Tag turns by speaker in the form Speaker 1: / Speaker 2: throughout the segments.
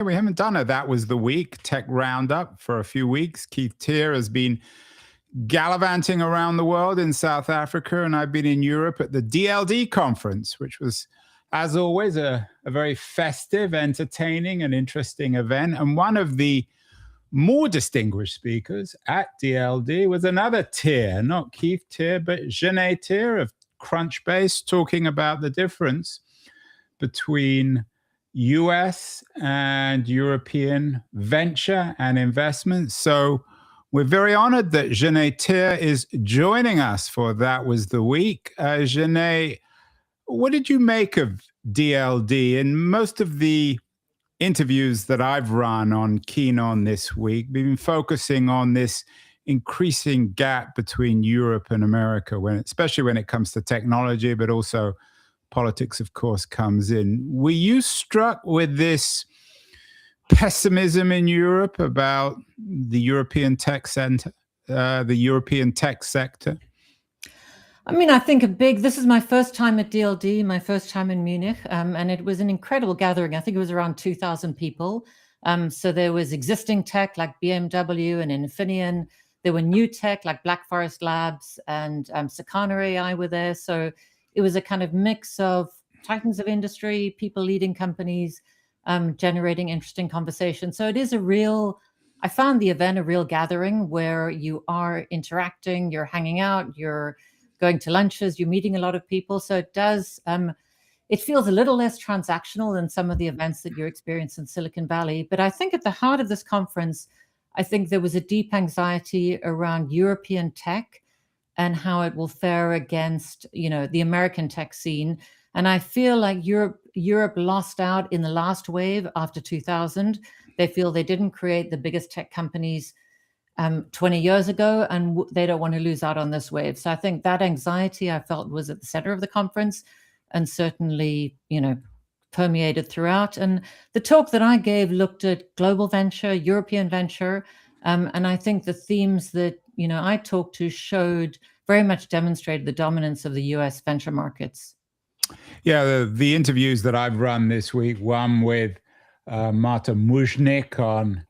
Speaker 1: We haven't done it. That was the week tech roundup for a few weeks. Keith Teare has been gallivanting around the world in South Africa, and I've been in Europe at the DLD conference, which was, as always, a very festive, entertaining, and interesting event. And one of the more distinguished speakers at DLD was another Teare, not Keith Teare, but Gené Teare of Crunchbase, talking about the difference between US and European venture and investment. So we're very honored that Gené Teare is joining us for That Was the Week. Gené, what did you make of DLD? In most of the interviews that I've run on Keen On this week, we've been focusing on this increasing gap between Europe and America, especially when it comes to technology, but also politics, of course, comes in. Were you struck with this pessimism in Europe about the European tech sector?
Speaker 2: I mean, I think this is my first time at DLD, my first time in Munich, and it was an incredible gathering. I think it was around 2,000 people. So there was existing tech like BMW and Infineon. There were new tech like Black Forest Labs and Sakana AI were there. So it was a kind of mix of titans of industry, people leading companies, generating interesting conversation. So it is I found the event a real gathering where you are interacting, you're hanging out, you're going to lunches, you're meeting a lot of people. So it feels a little less transactional than some of the events that you experience in Silicon Valley. But I think at the heart of this conference, I think there was a deep anxiety around European tech and how it will fare against, the American tech scene. And I feel like Europe lost out in the last wave after 2000. They feel they didn't create the biggest tech companies 20 years ago, and they don't want to lose out on this wave. So I think that anxiety I felt was at the center of the conference and certainly, permeated throughout. And the talk that I gave looked at global venture, European venture, and I think the themes that I talked to very much demonstrated the dominance of the US venture markets.
Speaker 1: Yeah, the interviews that I've run this week, one with Marta Muznik on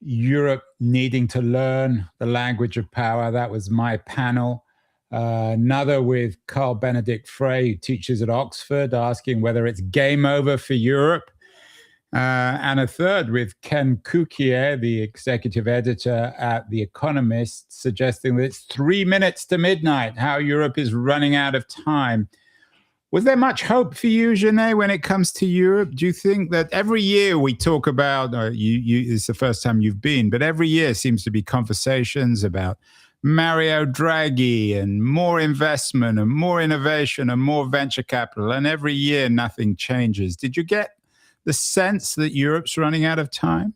Speaker 1: Europe needing to learn the language of power. That was my panel. Another with Carl Benedict Frey, who teaches at Oxford, asking whether it's game over for Europe. And a third with Ken Cukier, the executive editor at The Economist, suggesting that it's 3 minutes to midnight, how Europe is running out of time. Was there much hope for you, Gené, when it comes to Europe? Do you think that every year we talk about, it's the first time you've been, but every year seems to be conversations about Mario Draghi and more investment and more innovation and more venture capital, and every year nothing changes. Did you get the sense that Europe's running out of time?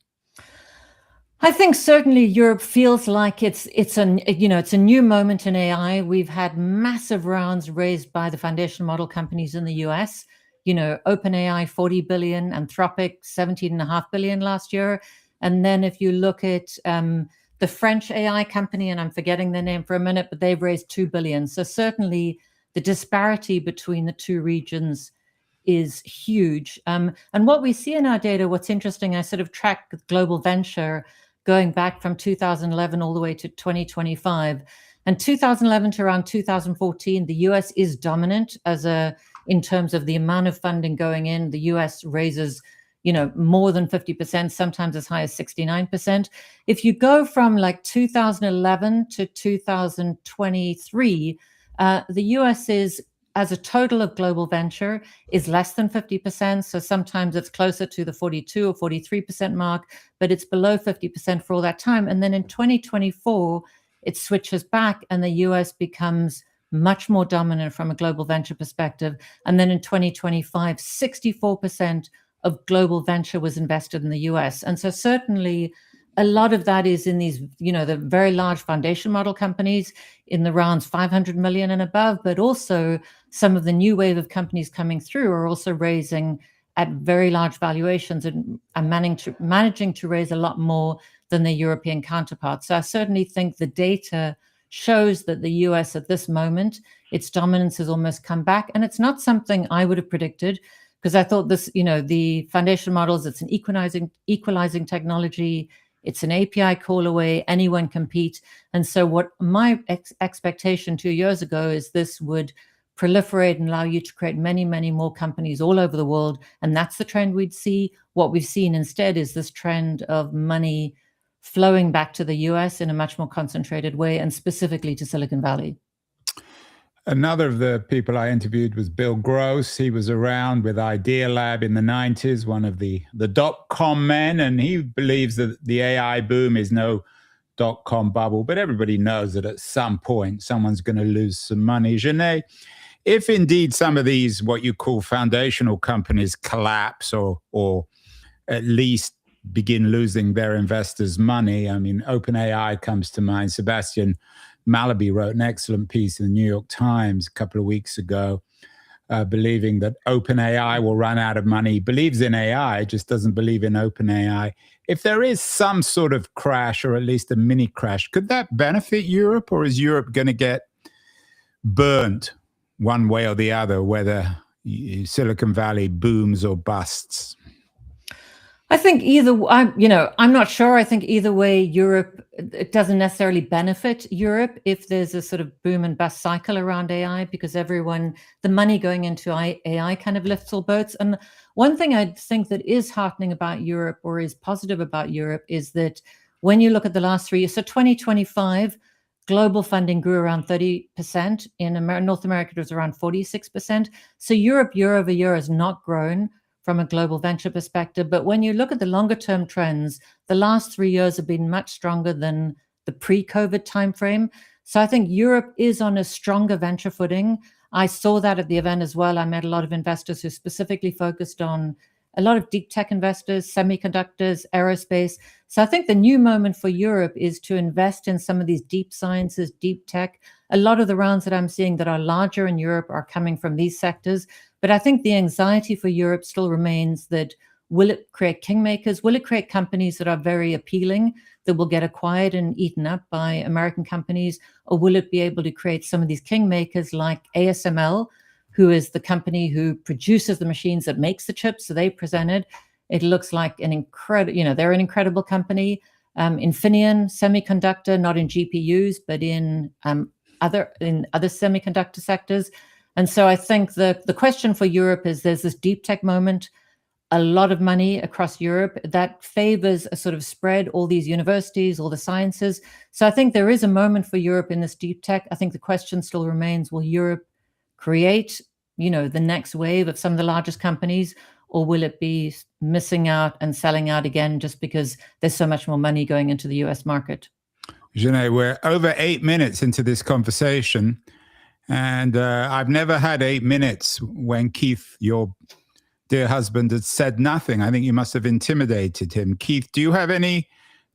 Speaker 2: I think certainly Europe feels like it's a new moment in AI. We've had massive rounds raised by the foundation model companies in the US. OpenAI 40 billion, Anthropic 17.5 billion last year. And then if you look at the French AI company, and I'm forgetting their name for a minute, but they've raised 2 billion. So certainly the disparity between the two regions is huge. And what we see in our data, what's interesting, I sort of track global venture going back from 2011 all the way to 2025. And 2011 to around 2014, the US is dominant in terms of the amount of funding going in. The US raises, more than 50%, sometimes as high as 69%. If you go from like 2011 to 2023, the US is, as a total of global venture, is less than 50%. So sometimes it's closer to the 42 or 43% mark, but it's below 50% for all that time. And then in 2024, it switches back and the US becomes much more dominant from a global venture perspective. And then in 2025, 64% of global venture was invested in the US. And so certainly a lot of that is in these, the very large foundation model companies in the rounds 500 million and above, but also some of the new wave of companies coming through are also raising at very large valuations and managing to raise a lot more than their European counterparts. So I certainly think the data shows that the US at this moment, its dominance has almost come back. And it's not something I would have predicted. because I thought this, the foundation models, it's an equalizing technology. It's an API call away. Anyone compete. And so what my expectation 2 years ago is this would proliferate and allow you to create many, many more companies all over the world. And that's the trend we'd see. What we've seen instead is this trend of money flowing back to the US in a much more concentrated way, and specifically to Silicon Valley.
Speaker 1: Another of the people I interviewed was Bill Gross. He was around with Idea Lab in the 90s, one of the dot-com men, and he believes that the AI boom is no dot-com bubble, but everybody knows that at some point someone's going to lose some money. Gené, if indeed some of these, what you call foundational companies, collapse or at least begin losing their investors' money, I mean, OpenAI comes to mind. Sebastian Mallaby wrote an excellent piece in the New York Times a couple of weeks ago, believing that OpenAI will run out of money. He believes in AI, just doesn't believe in OpenAI. If there is some sort of crash, or at least a mini crash, could that benefit Europe, or is Europe going to get burnt one way or the other, whether Silicon Valley booms or busts?
Speaker 2: I think I'm not sure. I think either way, Europe, it doesn't necessarily benefit Europe if there's a sort of boom and bust cycle around AI, because the money going into AI kind of lifts all boats. And one thing I think that is heartening about Europe, or is positive about Europe, is that when you look at the last 3 years, so 2025, global funding grew around 30%. In North America, it was around 46%. So Europe year over year has not grown from a global venture perspective. But when you look at the longer term trends, the last 3 years have been much stronger than the pre-COVID timeframe. So I think Europe is on a stronger venture footing. I saw that at the event as well. I met a lot of investors who specifically focused on a lot of deep tech investors, semiconductors, aerospace. So I think the new moment for Europe is to invest in some of these deep sciences, deep tech. A lot of the rounds that I'm seeing that are larger in Europe are coming from these sectors. But I think the anxiety for Europe still remains that, will it create kingmakers? Will it create companies that are very appealing, that will get acquired and eaten up by American companies? Or will it be able to create some of these kingmakers like ASML, who is the company who produces the machines that makes the chips? So they presented, it looks like they're an incredible company. Infineon Semiconductor, not in GPUs, but in other semiconductor sectors. And so I think the question for Europe is, there's this deep tech moment, a lot of money across Europe that favors a sort of spread, all these universities, all the sciences. So I think there is a moment for Europe in this deep tech. I think the question still remains, will Europe create, the next wave of some of the largest companies, or will it be missing out and selling out again just because there's so much more money going into the US market?
Speaker 1: Gené, we're over 8 minutes into this conversation. And I've never had 8 minutes when Keith, your dear husband, had said nothing. I think you must have intimidated him. Keith, do you have any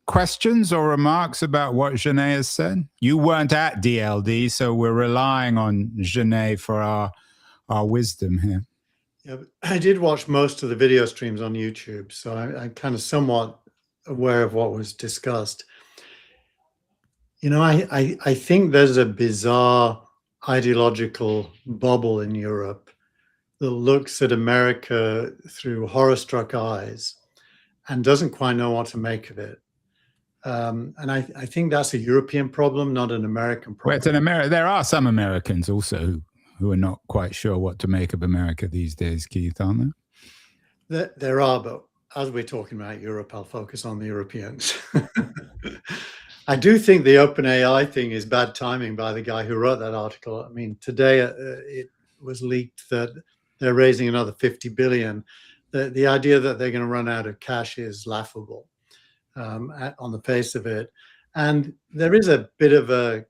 Speaker 1: questions or remarks about what Gené has said? You weren't at DLD, so we're relying on Gené for our wisdom here.
Speaker 3: Yeah, I did watch most of the video streams on YouTube, so I'm kind of somewhat aware of what was discussed. I think there's a bizarre ideological bubble in Europe that looks at America through horror-struck eyes and doesn't quite know what to make of it. And I think that's a European problem, not an American problem.
Speaker 1: Well, there are some Americans also who are not quite sure what to make of America these days, Keith, aren't there?
Speaker 3: There are, but as we're talking about Europe, I'll focus on the Europeans. I do think the OpenAI thing is bad timing by the guy who wrote that article. I mean, today it was leaked that they're raising another 50 billion. The idea that they're going to run out of cash is laughable on the face of it. And there is a bit of a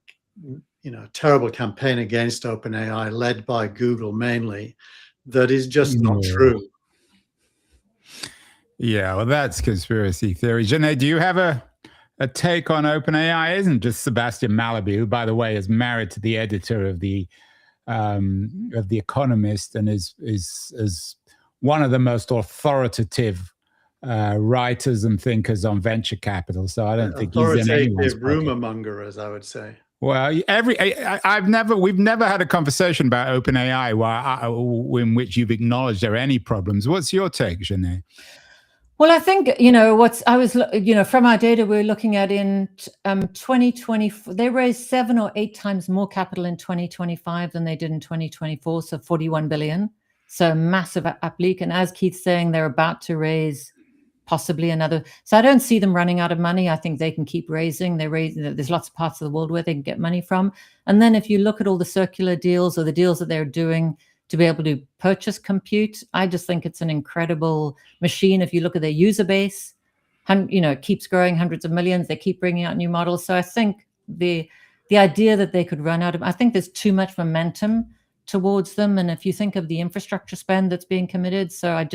Speaker 3: terrible campaign against OpenAI led by Google mainly that is just not true.
Speaker 1: Yeah, well, that's conspiracy theory. Gené, do you have a take on OpenAI? Isn't just Sebastian Mallaby, who, by the way, is married to the editor of the Economist and is one of the most authoritative writers and thinkers on venture capital. So I don't think he's in anyone's
Speaker 3: rumor monger, as I would say.
Speaker 1: Well, we've never had a conversation about OpenAI in which you've acknowledged there are any problems. What's your take, Gené?
Speaker 2: Well, I think, from our data we're looking at in 2020, they raised 7 or 8 times more capital in 2025 than they did in 2024, so 41 billion. So massive uplift. And as Keith's saying, they're about to raise possibly another. So I don't see them running out of money. I think they can keep raising. There's lots of parts of the world where they can get money from. And then if you look at all the circular deals or the deals that they're doing to be able to purchase compute, I just think it's an incredible machine. If you look at their user base, it keeps growing, hundreds of millions. They keep bringing out new models. So I think the idea that they could run out of, I think there's too much momentum towards them. And if you think of the infrastructure spend that's being committed, so I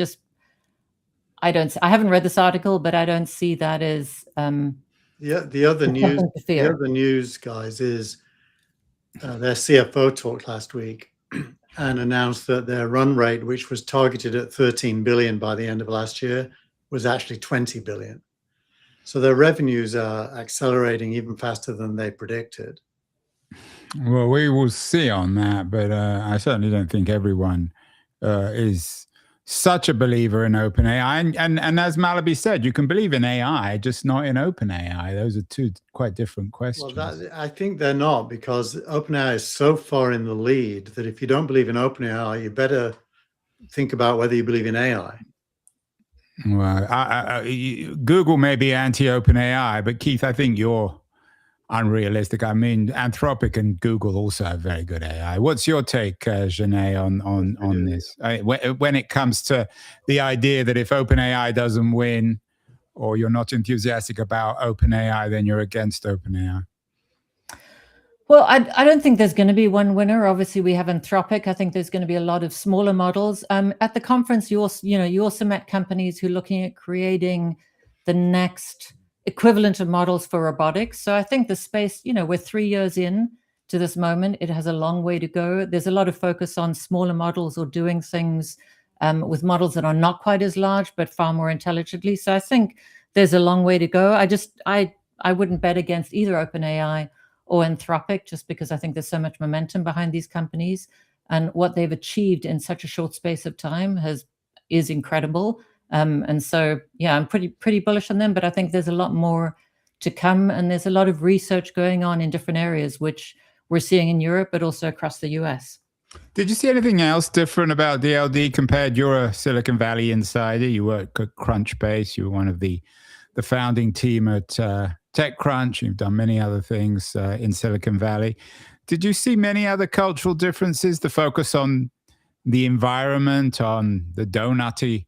Speaker 2: haven't read this article, but I don't see that as
Speaker 3: the other news, guys, is their CFO talked last week and announced that their run rate, which was targeted at 13 billion by the end of last year, was actually 20 billion. So their revenues are accelerating even faster than they predicted.
Speaker 1: Well, we will see on that, but I certainly don't think everyone is such a believer in OpenAI. And as Malaby said, you can believe in AI, just not in OpenAI. Those are two quite different questions.
Speaker 3: Well, I think they're not, because OpenAI is so far in the lead that if you don't believe in OpenAI, you better think about whether you believe in AI.
Speaker 1: Well, Google may be anti-OpenAI, but Keith, I think you're unrealistic. I mean, Anthropic and Google also have very good AI. What's your take, Gené, on this? When it comes to the idea that if OpenAI doesn't win, or you're not enthusiastic about OpenAI, then you're against OpenAI.
Speaker 2: Well, I don't think there's going to be one winner. Obviously, we have Anthropic. I think there's going to be a lot of smaller models. At the conference, you also met companies who are looking at creating the next equivalent of models for robotics. So I think the space, we're 3 years in to this moment. It has a long way to go. There's a lot of focus on smaller models or doing things with models that are not quite as large, but far more intelligently. So I think there's a long way to go. I wouldn't bet against either OpenAI or Anthropic, just because I think there's so much momentum behind these companies, and what they've achieved in such a short space of time is incredible. And so, yeah, I'm pretty bullish on them, but I think there's a lot more to come, and there's a lot of research going on in different areas, which we're seeing in Europe, but also across the US.
Speaker 1: Did you see anything else different about DLD compared? You're a Silicon Valley insider. You work at Crunchbase. You were one of the founding team at TechCrunch. You've done many other things in Silicon Valley. Did you see many other cultural differences? The focus on the environment, on the donutty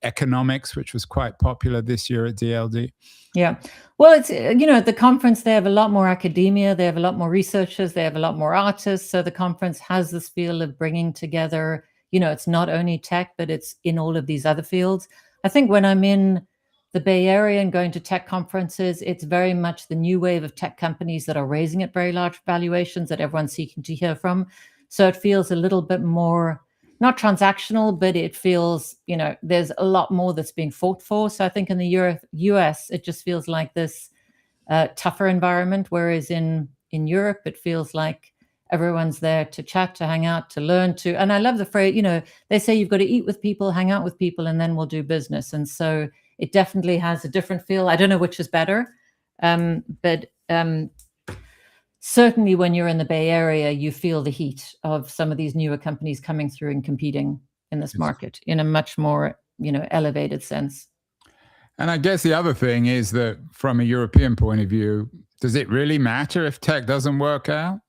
Speaker 1: economics, which was quite popular this year at DLD?
Speaker 2: Yeah. Well, it's, at the conference, they have a lot more academia. They have a lot more researchers. They have a lot more artists. So the conference has this feel of bringing together, it's not only tech, but it's in all of these other fields. I think when I'm in the Bay Area and going to tech conferences, it's very much the new wave of tech companies that are raising at very large valuations that everyone's seeking to hear from. So it feels a little bit more, not transactional, but it feels, there's a lot more that's being fought for. So I think in the US, it just feels like this tougher environment, whereas in Europe, it feels like everyone's there to chat, to hang out, to learn, and I love the phrase, they say you've got to eat with people, hang out with people, and then we'll do business. And so it definitely has a different feel. I don't know which is better, but certainly when you're in the Bay Area, you feel the heat of some of these newer companies coming through and competing in this market in a much more, elevated sense.
Speaker 1: And I guess the other thing is that from a European point of view, does it really matter if tech doesn't work out?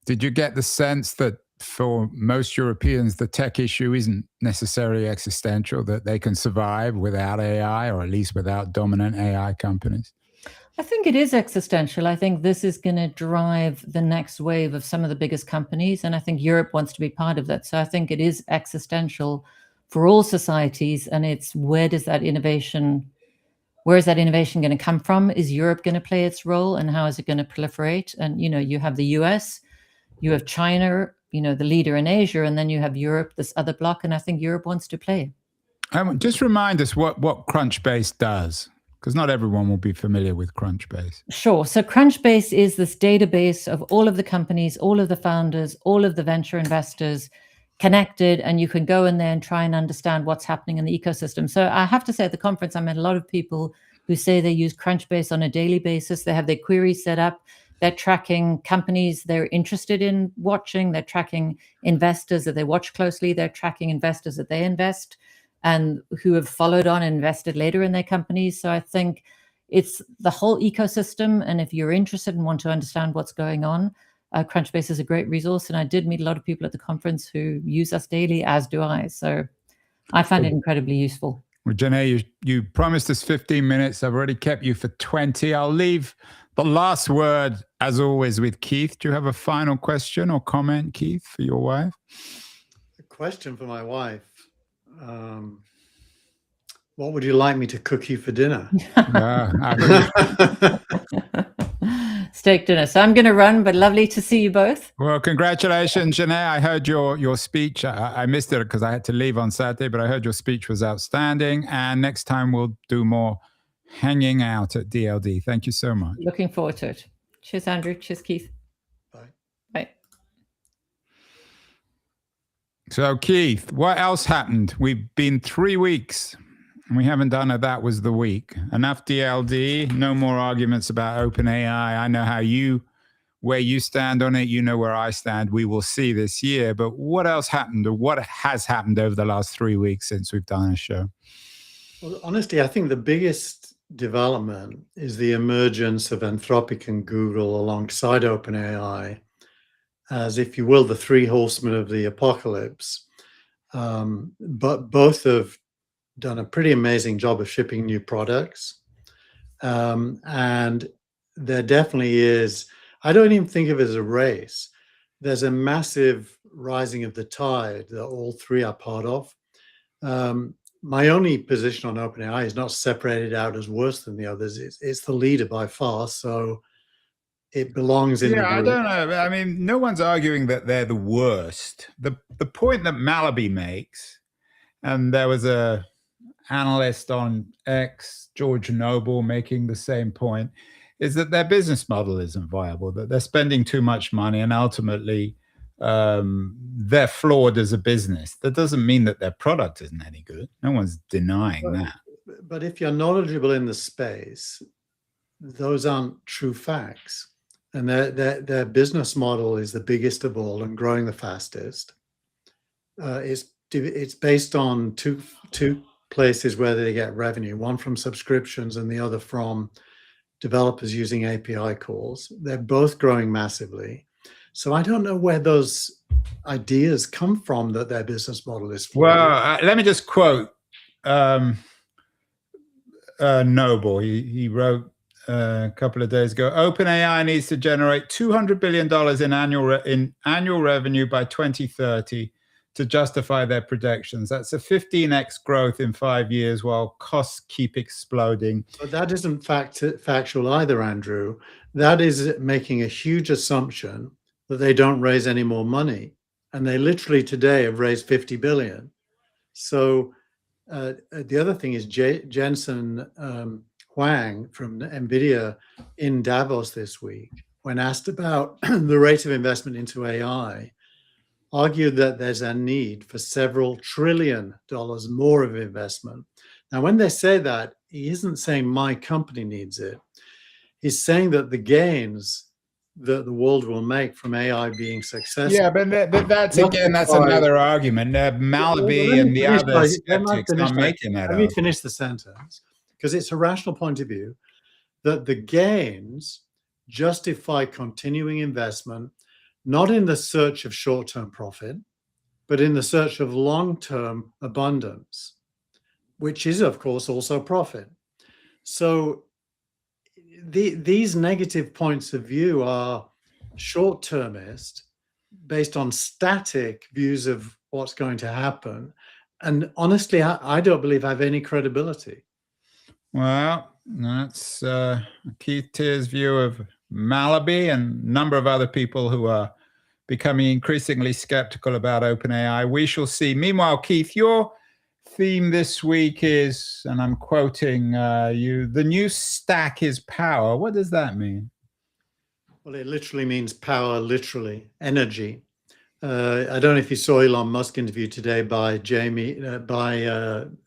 Speaker 1: Did you get the sense that for most Europeans, the tech issue isn't necessarily existential, that they can survive without AI, or at least without dominant AI companies?
Speaker 2: I think it is existential. I think this is going to drive the next wave of some of the biggest companies, and I think Europe wants to be part of that. So I think it is existential for all societies, and it's where is that innovation going to come from? Is Europe going to play its role, and how is it going to proliferate? And, you have the US, you have China, the leader in Asia, and then you have Europe, this other block, and I think Europe wants to play.
Speaker 1: Just remind us what Crunchbase does. Because not everyone will be familiar with Crunchbase.
Speaker 2: Sure. So Crunchbase is this database of all of the companies, all of the founders, all of the venture investors connected, and you can go in there and try and understand what's happening in the ecosystem. So I have to say, at the conference, I met a lot of people who say they use Crunchbase on a daily basis. They have their queries set up. They're tracking companies they're interested in watching. They're tracking investors that they watch closely. They're tracking investors that they invest and who have followed on and invested later in their companies. So I think it's the whole ecosystem. And if you're interested and want to understand what's going on, Crunchbase is a great resource. And I did meet a lot of people at the conference who use us daily, as do I. So I find it incredibly useful.
Speaker 1: Well, Gené, you promised us 15 minutes. I've already kept you for 20. I'll leave the last word, as always, with Keith. Do you have a final question or comment, Keith, for your wife?
Speaker 3: A question for my wife. What would you like me to cook you for dinner?
Speaker 2: Steak dinner. So I'm going to run, but lovely to see you both.
Speaker 1: Well, congratulations, Gené. I heard your speech. I missed it because I had to leave on Saturday, but I heard your speech was outstanding. And next time we'll do more hanging out at DLD. Thank you so much.
Speaker 2: Looking forward to it. Cheers, Andrew. Cheers, Keith.
Speaker 3: Bye.
Speaker 2: Bye.
Speaker 1: So, Keith, what else happened? We've been 3 weeks and we haven't done it. That was the week. Enough DLD. No more arguments about OpenAI. I know where you stand on it. You know where I stand. We will see this year. But what else happened, or what has happened over the last 3 weeks since we've done a show?
Speaker 3: Well, honestly, I think the biggest development is the emergence of Anthropic and Google alongside OpenAI as, if you will, the three horsemen of the apocalypse. But both have done a pretty amazing job of shipping new products. And there definitely is, I don't even think of it as a race. There's a massive rising of the tide that all three are part of. My only position on OpenAI is not separated out as worse than the others. It's the leader by far, so it belongs in the group.
Speaker 1: I don't know. I mean, no one's arguing that they're the worst. The point that Malaby makes, and there was a analyst on X, George Noble, making the same point, is that their business model isn't viable, that they're spending too much money, and ultimately they're flawed as a business. That doesn't mean that their product isn't any good. No one's denying that.
Speaker 3: But if you're knowledgeable in the space, those aren't true facts. And their business model is the biggest of all and growing the fastest. It's based on two places where they get revenue, one from subscriptions and the other from developers using API calls. They're both growing massively. So I don't know where those ideas come from that their business model is flawed.
Speaker 1: Well, let me just quote Noble. He wrote a couple of days ago, OpenAI needs to generate $200 billion in annual revenue by 2030 to justify their projections. That's a 15x growth in 5 years while costs keep exploding.
Speaker 3: But that isn't factual either, Andrew. That is making a huge assumption that they don't raise any more money. And they literally today have raised 50 billion. So the other thing is Jensen Huang from NVIDIA in Davos this week, when asked about the rate of investment into AI, argued that there's a need for several $1 trillion more of investment. Now, when they say that, he isn't saying my company needs it. He's saying that the gains that the world will make from AI being successful.
Speaker 1: Yeah, but that's another argument. Malaby and the other skeptics are making that.
Speaker 3: Let me finish the sentence, because it's a rational point of view that the gains justify continuing investment, not in the search of short-term profit, but in the search of long-term abundance, which is, of course, also profit. So these negative points of view are short-termist, based on static views of what's going to happen. And honestly, I don't believe I have any credibility.
Speaker 1: Well, that's Keith Teare's view of Malaby and a number of other people who are becoming increasingly skeptical about OpenAI. We shall see. Meanwhile, Keith, your theme this week is, and I'm quoting you, the new stack is power. What does that mean?
Speaker 3: Well, it literally means power, literally, energy. I don't know if you saw Elon Musk interview today by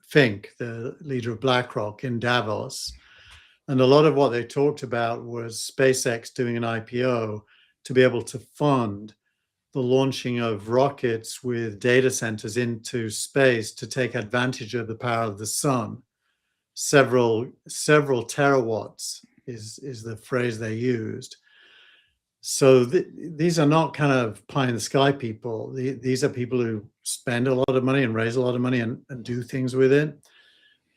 Speaker 3: Fink, the leader of BlackRock in Davos. And a lot of what they talked about was SpaceX doing an IPO to be able to fund the launching of rockets with data centers into space to take advantage of the power of the sun. Several terawatts is the phrase they used. So these are not kind of pie in the sky people. These are people who spend a lot of money and raise a lot of money and do things with it.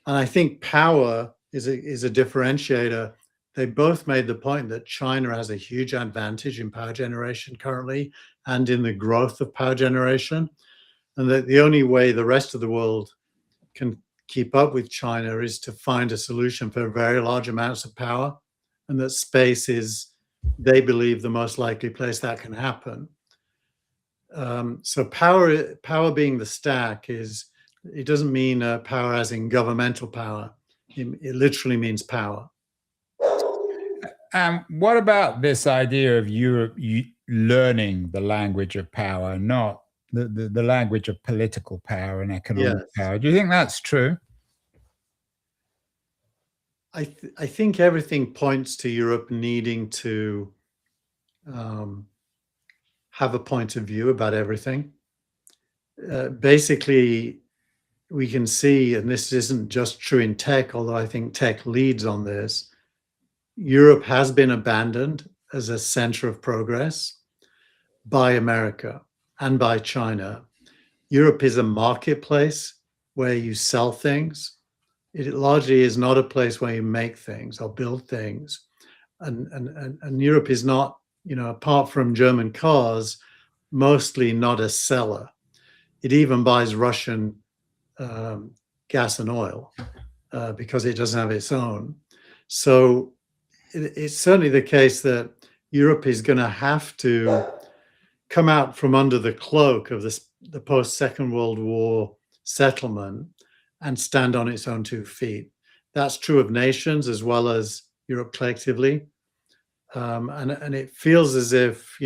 Speaker 3: And I think power is a differentiator. They both made the point that China has a huge advantage in power generation currently and in the growth of power generation, and that the only way the rest of the world can keep up with China is to find a solution for very large amounts of power, and that space is, they believe, the most likely place that can happen. So power being the stack it doesn't mean power as in governmental power. It literally means power.
Speaker 1: What about this idea of Europe learning the language of power, not the language of political power and economic power? Do you think that's true?
Speaker 3: I think everything points to Europe needing to have a point of view about everything. Basically, we can see, and this isn't just true in tech, although I think tech leads on this, Europe has been abandoned as a center of progress by America and by China. Europe is a marketplace where you sell things. It largely is not a place where you make things or build things. And Europe is not, apart from German cars, mostly not a seller. It even buys Russian gas and oil because it doesn't have its own. So it's certainly the case that Europe is going to have to come out from under the cloak of the post-Second World War settlement and stand on its own 2 feet. That's true of nations as well as Europe collectively. And it feels as if,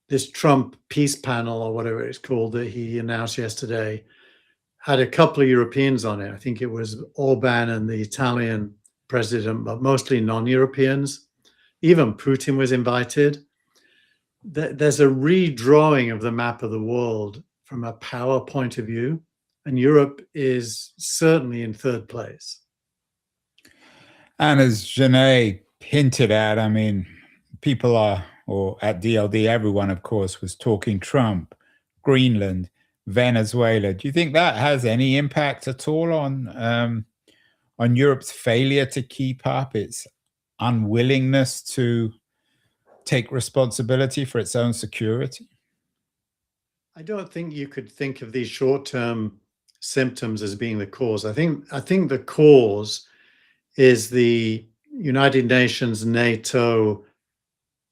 Speaker 3: this Trump peace panel or whatever it's called that he announced yesterday had a couple of Europeans on it. I think it was Orban and the Italian president, but mostly non-Europeans. Even Putin was invited. There's a redrawing of the map of the world from a power point of view, and Europe is certainly in third place.
Speaker 1: And as Gené hinted at, I mean, people or at DLD, everyone, of course, was talking Trump, Greenland, Venezuela. Do you think that has any impact at all on Europe's failure to keep up, its unwillingness to take responsibility for its own security?
Speaker 3: I don't think you could think of these short-term symptoms as being the cause. I think the cause is the United Nations, NATO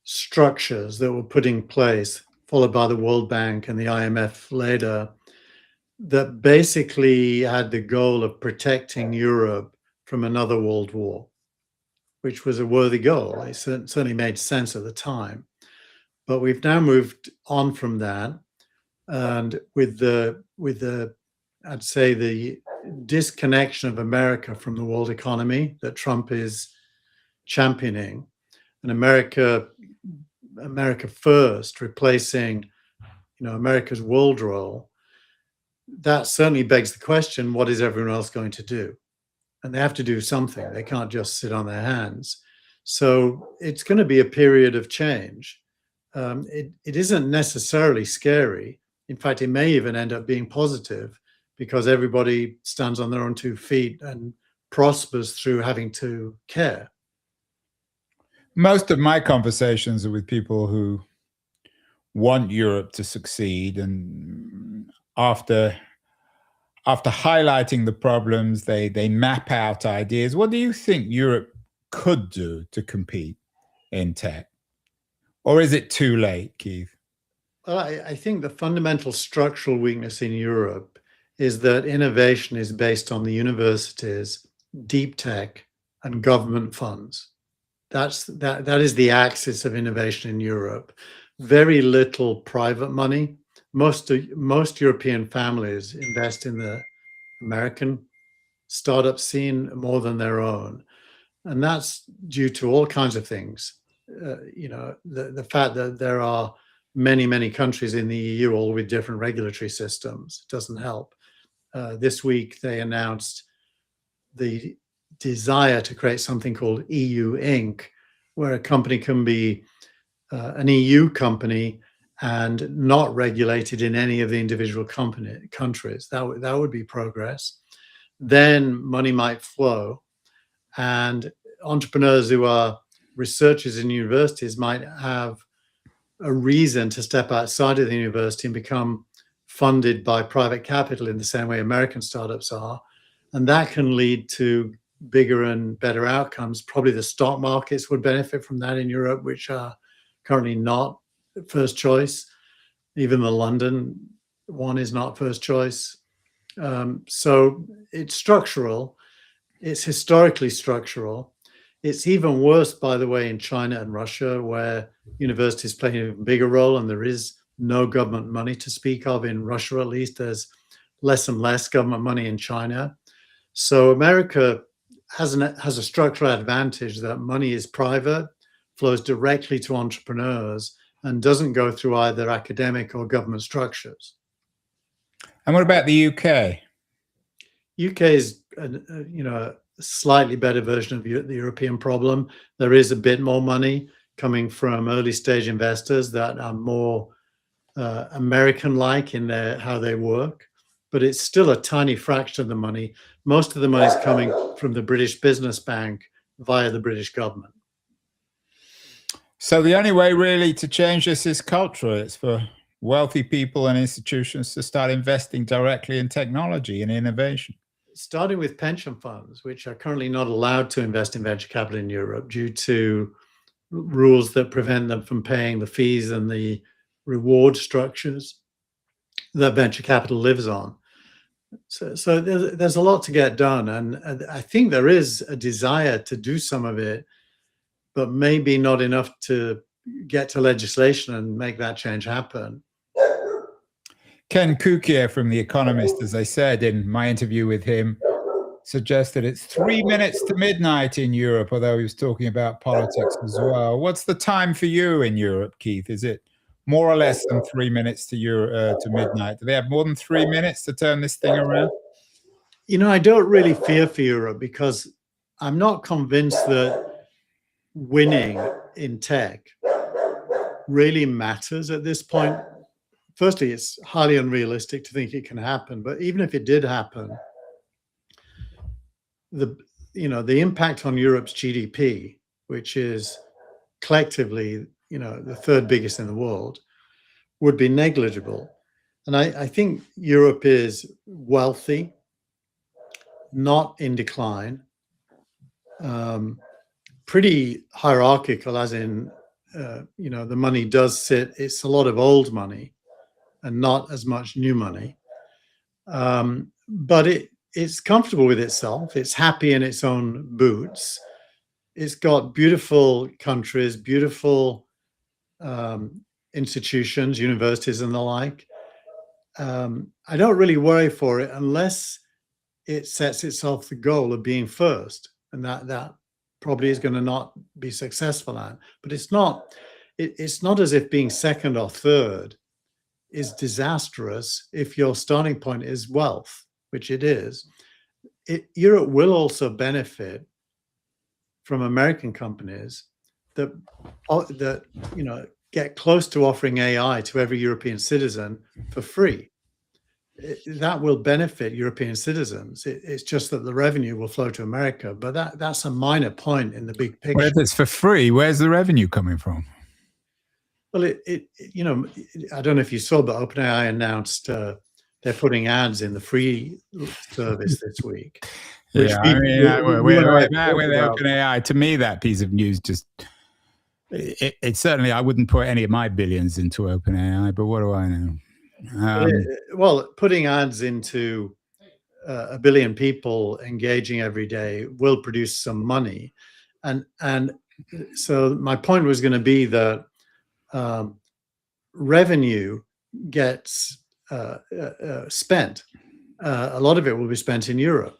Speaker 3: structures that were put in place, followed by the World Bank and the IMF later, that basically had the goal of protecting Europe from another world war, which was a worthy goal. It certainly made sense at the time. But we've now moved on from that. And with the I'd say the disconnection of America from the world economy that Trump is championing, and America first replacing, America's world role, that certainly begs the question, what is everyone else going to do? And they have to do something. They can't just sit on their hands. So it's going to be a period of change. It isn't necessarily scary. In fact, it may even end up being positive because everybody stands on their own 2 feet and prospers through having to care.
Speaker 1: Most of my conversations are with people who want Europe to succeed, and after highlighting the problems, they map out ideas. What do you think Europe could do to compete in tech? Or is it too late, Keith?
Speaker 3: Well, I think the fundamental structural weakness in Europe is that innovation is based on the universities, deep tech, and government funds. That is the axis of innovation in Europe. Very little private money. Most European families invest in the American startup scene more than their own, and that's due to all kinds of things. The fact that there are many countries in the EU, all with different regulatory systems, doesn't help. This week they announced the desire to create something called EU Inc., where a company can be an EU company and not regulated in any of the individual countries. That would be progress. Then money might flow, and entrepreneurs who are researchers in universities might have a reason to step outside of the university and become funded by private capital in the same way American startups are. And that can lead to bigger and better outcomes. Probably the stock markets would benefit from that in Europe, which are currently not first choice. Even the London one is not first choice. So it's structural. It's historically structural. It's even worse, by the way, in China and Russia, where universities play an even bigger role, and there is no government money to speak of. In Russia, at least, there's less and less government money in China. So America has a structural advantage that money is private, flows directly to entrepreneurs, and doesn't go through either academic or government structures.
Speaker 1: And what about the UK?
Speaker 3: UK is a slightly better version of the European problem. There is a bit more money coming from early stage investors that are more American-like in how they work, but it's still a tiny fraction of the money. Most of the money is coming from the British Business Bank via the British government.
Speaker 1: So the only way really to change this is cultural. It's for wealthy people and institutions to start investing directly in technology and innovation.
Speaker 3: Starting with pension funds, which are currently not allowed to invest in venture capital in Europe due to rules that prevent them from paying the fees and the reward structures that venture capital lives on. So there's a lot to get done, and I think there is a desire to do some of it, but maybe not enough to get to legislation and make that change happen.
Speaker 1: Ken Kukier from The Economist, as I said in my interview with him, suggested it's 3 minutes to midnight in Europe, although he was talking about politics as well. What's the time for you in Europe, Keith? Is it more or less than 3 minutes to midnight? Do they have more than 3 minutes to turn this thing around?
Speaker 3: I don't really fear for Europe, because I'm not convinced that winning in tech really matters at this point. Firstly, it's highly unrealistic to think it can happen, but even if it did happen, the impact on Europe's GDP, which is collectively, the third biggest in the world, would be negligible. And I think Europe is wealthy, not in decline, pretty hierarchical, as in, the money does sit, it's a lot of old money and not as much new money. But it's comfortable with itself. It's happy in its own boots. It's got beautiful countries, beautiful institutions, universities, and the like. I don't really worry for it unless it sets itself the goal of being first, and that probably is going to not be successful at. But it's not as if being second or third is disastrous if your starting point is wealth, which it is. Europe will also benefit from American companies that get close to offering AI to every European citizen for free. That will benefit European citizens. It's just that the revenue will flow to America, but that's a minor point in the big picture.
Speaker 1: Well, if it's for free, where's the revenue coming from?
Speaker 3: Well, I don't know if you saw, but OpenAI announced they're putting ads in the free service this week.
Speaker 1: Yeah, with OpenAI, to me, that piece of news just, it certainly, I wouldn't put any of my billions into OpenAI, but what do I know?
Speaker 3: Well, putting ads into 1 billion people engaging every day will produce some money, and so my point was going to be that revenue gets spent. A lot of it will be spent in Europe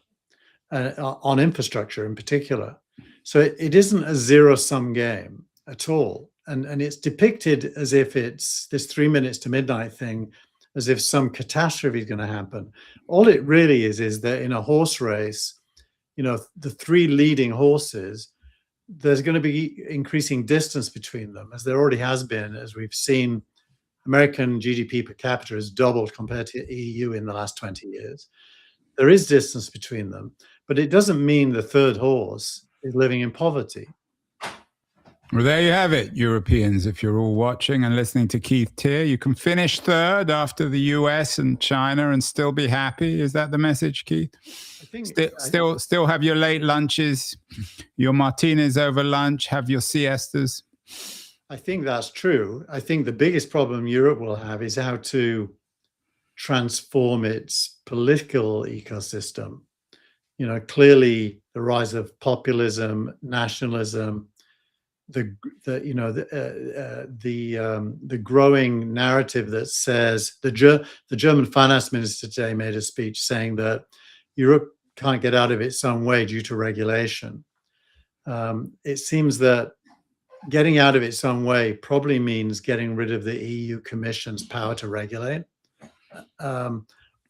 Speaker 3: on infrastructure in particular. So it isn't a zero-sum game at all. And it's depicted as if it's this 3 minutes to midnight thing, as if some catastrophe is going to happen. All it really is that in a horse race, the 3 leading horses, there's going to be increasing distance between them, as there already has been, as we've seen. American GDP per capita has doubled compared to EU in the last 20 years. There is distance between them, but it doesn't mean the third horse is living in poverty.
Speaker 1: Well, there you have it, Europeans. If you're all watching and listening to Keith Teare, you can finish third after the US and China and still be happy. Is that the message, Keith?
Speaker 3: I think
Speaker 1: still have your late lunches, your martinis over lunch, have your siestas.
Speaker 3: I think that's true. I think the biggest problem Europe will have is how to transform its political ecosystem. Clearly the rise of populism, nationalism, the growing narrative that says the German finance minister today made a speech saying that Europe can't get out of its own way due to regulation. It seems that getting out of its own way probably means getting rid of the EU Commission's power to regulate,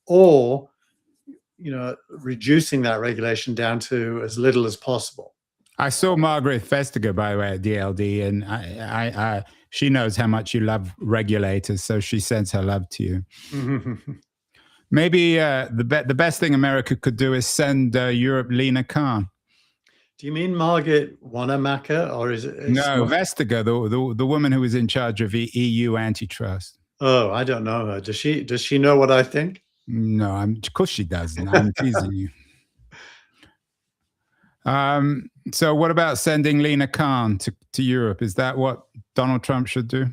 Speaker 3: or reducing that regulation down to as little as possible.
Speaker 1: I saw Margaret Vestager, by the way, at DLD, and she knows how much you love regulators, so she sends her love to you. Maybe the best thing America could do is send Europe Lina Khan.
Speaker 3: Do you mean Margaret Wanamaker, or is it?
Speaker 1: No, Vestager, the woman who was in charge of EU antitrust.
Speaker 3: Oh, I don't know her. Does she know what I think?
Speaker 1: No, of course she doesn't. I'm teasing you. So what about sending Lina Khan to Europe? Is that what Donald Trump should do?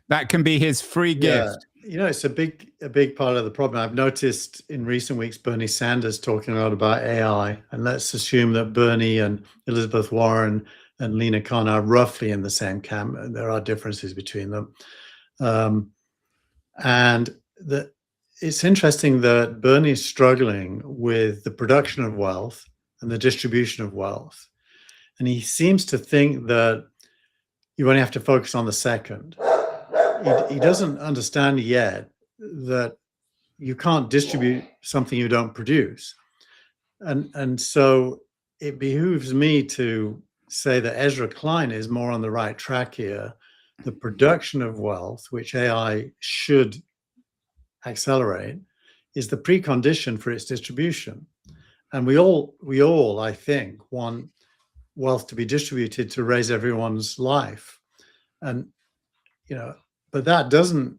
Speaker 1: That can be his free gift.
Speaker 3: It's a big part of the problem. I've noticed in recent weeks Bernie Sanders talking a lot about AI, and let's assume that Bernie and Elizabeth Warren and Lina Khan are roughly in the same camp. There are differences between them. And it's interesting that Bernie is struggling with the production of wealth and the distribution of wealth. And he seems to think that you only have to focus on the second. He doesn't understand yet that you can't distribute something you don't produce. And so it behooves me to say that Ezra Klein is more on the right track here. The production of wealth, which AI should accelerate, is the precondition for its distribution. And we all, I think, want wealth to be distributed to raise everyone's life. And, but that doesn't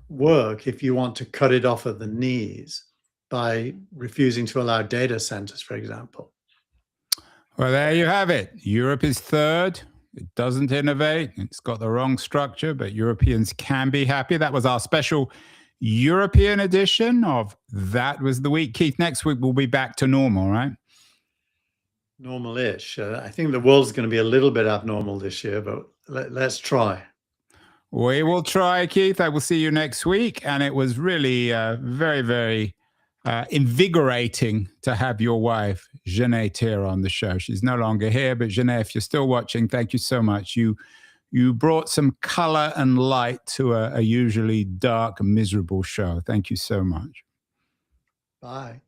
Speaker 3: work if you want to cut it off at the knees by refusing to allow data centers, for example.
Speaker 1: Well, there you have it. Europe is third. It doesn't innovate. It's got the wrong structure, but Europeans can be happy. That was our special European edition of That Was the Week. Keith, next week we'll be back to normal, right?
Speaker 3: Normal-ish. I think the world's going to be a little bit abnormal this year, but let's try.
Speaker 1: We will try, Keith. I will see you next week. And it was really very, very invigorating to have your wife, Gené Teare, on the show. She's no longer here, but Gené, if you're still watching, thank you so much. You brought some color and light to a usually dark, miserable show. Thank you so much.
Speaker 3: Bye.